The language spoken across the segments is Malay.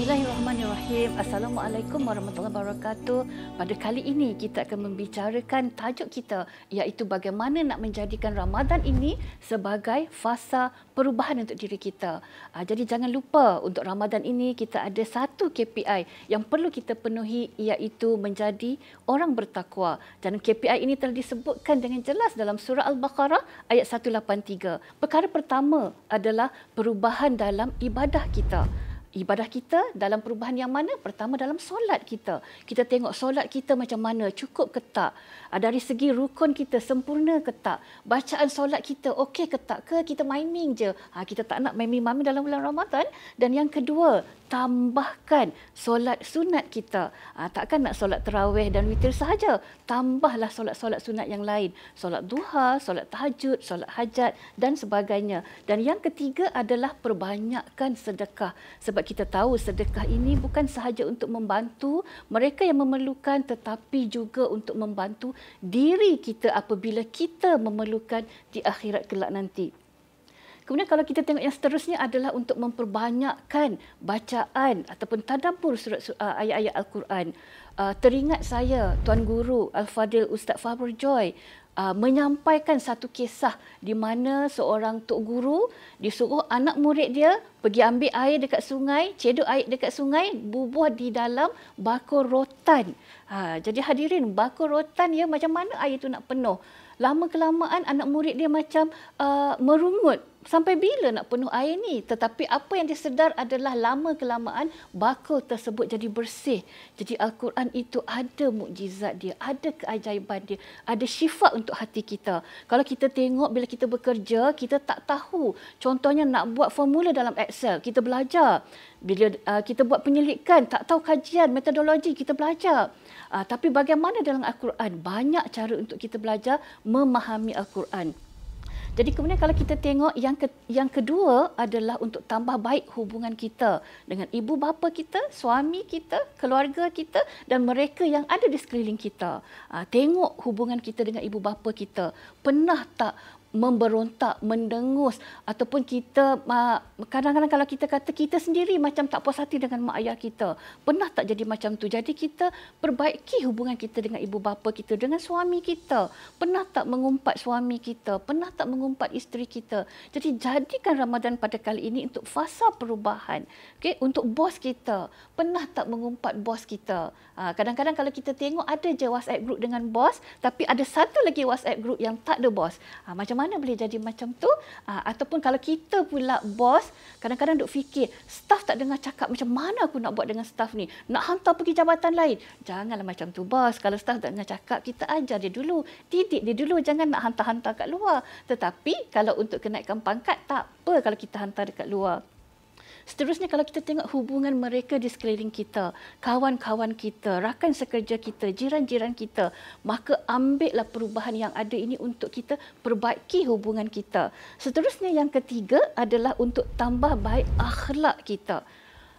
Bismillahirrahmanirrahim. Assalamualaikum warahmatullahi wabarakatuh. Pada kali ini kita akan membicarakan tajuk kita, iaitu bagaimana nak menjadikan Ramadan ini sebagai fasa perubahan untuk diri kita. Jadi jangan lupa untuk Ramadan ini kita ada satu KPI yang perlu kita penuhi, iaitu menjadi orang bertakwa. Dan KPI ini telah disebutkan dengan jelas dalam surah Al-Baqarah ayat 183. Perkara pertama adalah perubahan dalam ibadah kita. Ibadah kita dalam perubahan yang mana? Pertama, dalam solat kita. Kita tengok solat kita macam mana, cukup ke tak? Dari segi rukun kita sempurna ke tak? Bacaan solat kita okey ke tak? Ke kita main-main je? Kita tak nak main-main dalam bulan Ramadan. Dan yang kedua, tambahkan solat sunat kita. Takkan nak solat tarawih dan witir sahaja. Tambahlah solat-solat sunat yang lain. Solat duha, solat tahajud, solat hajat dan sebagainya. Dan yang ketiga adalah perbanyakkan sedekah. Sebab kita tahu sedekah ini bukan sahaja untuk membantu mereka yang memerlukan, tetapi juga untuk membantu diri kita apabila kita memerlukan di akhirat kelak nanti. Kemudian kalau kita tengok yang seterusnya adalah untuk memperbanyakkan bacaan ataupun tadabbur ayat-ayat Al-Quran. Teringat saya Tuan Guru Al-Fadil Ustaz Fahbur Joy menyampaikan satu kisah di mana seorang tok guru disuruh anak murid dia pergi ambil air dekat sungai, cedok air dekat sungai, bubuh di dalam bakul rotan. Jadi hadirin, bakul rotan ya, macam mana air itu nak penuh? Lama-kelamaan anak murid dia macam merungut. Sampai bila nak penuh air ni? Tetapi apa yang dia sedar adalah lama-kelamaan bakul tersebut jadi bersih. Jadi Al-Quran itu ada mukjizat dia, ada keajaiban dia, ada syifa untuk hati kita. Kalau kita tengok bila kita bekerja, kita tak tahu. Contohnya nak buat formula dalam Excel, kita belajar. Bila kita buat penyelidikan, tak tahu kajian, metodologi, kita belajar. Tapi bagaimana dalam Al-Quran? Banyak cara untuk kita belajar memahami Al-Quran. Jadi kemudian kalau kita tengok yang kedua adalah untuk tambah baik hubungan kita dengan ibu bapa kita, suami kita, keluarga kita dan mereka yang ada di sekeliling kita. Tengok hubungan kita dengan ibu bapa kita. Pernah tak memberontak, mendengus ataupun kita kadang-kadang kalau kita kata kita sendiri macam tak puas hati dengan mak ayah kita. Pernah tak jadi macam tu? Jadi kita perbaiki hubungan kita dengan ibu bapa kita, dengan suami kita. Pernah tak mengumpat suami kita? Pernah tak mengumpat isteri kita? Jadi jadikan Ramadan pada kali ini untuk fasa perubahan. Okey, untuk bos kita. Pernah tak mengumpat bos kita? Kadang-kadang kalau kita tengok ada je WhatsApp group dengan bos, tapi ada satu lagi WhatsApp group yang tak ada bos. Macam mana boleh jadi macam tu? Ataupun kalau kita pula bos, kadang-kadang duk fikir, staff tak dengar cakap, macam mana aku nak buat dengan staff ni? Nak hantar pergi jabatan lain? Janganlah macam tu bos. Kalau staff tak dengar cakap, kita ajar dia dulu, didik dia dulu, jangan nak hantar-hantar kat luar. Tetapi kalau untuk kenaikan pangkat, tak apa kalau kita hantar dekat luar. Seterusnya kalau kita tengok hubungan mereka di sekeliling kita, kawan-kawan kita, rakan sekerja kita, jiran-jiran kita, maka ambillah perubahan yang ada ini untuk kita perbaiki hubungan kita. Seterusnya yang ketiga adalah untuk tambah baik akhlak kita.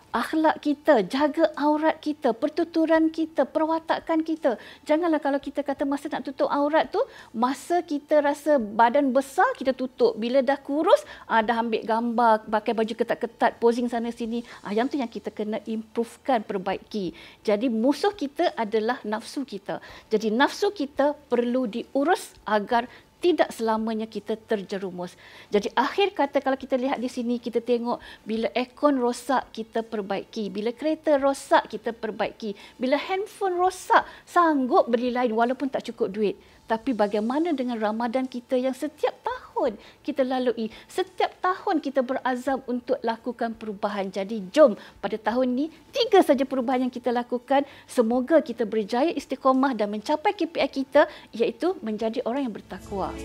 Akhlak kita, jaga aurat kita, pertuturan kita, perwatakan kita. Janganlah kalau kita kata masa nak tutup aurat tu, masa kita rasa badan besar, kita tutup. Bila dah kurus, dah ambil gambar, pakai baju ketat-ketat, posing sana sini. Yang tu yang kita kena improvekan, perbaiki. Jadi musuh kita adalah nafsu kita. Jadi nafsu kita perlu diurus agar tidak selamanya kita terjerumus. Jadi akhir kata kalau kita lihat di sini, kita tengok bila aircon rosak, kita perbaiki. Bila kereta rosak, kita perbaiki. Bila handphone rosak, sanggup beli lain walaupun tak cukup duit. Tapi bagaimana dengan Ramadan kita yang setiap tahun kita lalui, setiap tahun kita berazam untuk lakukan perubahan. Jadi jom pada tahun ni 3 saja perubahan yang kita lakukan. Semoga kita berjaya istiqamah dan mencapai KPI kita, iaitu menjadi orang yang bertakwa.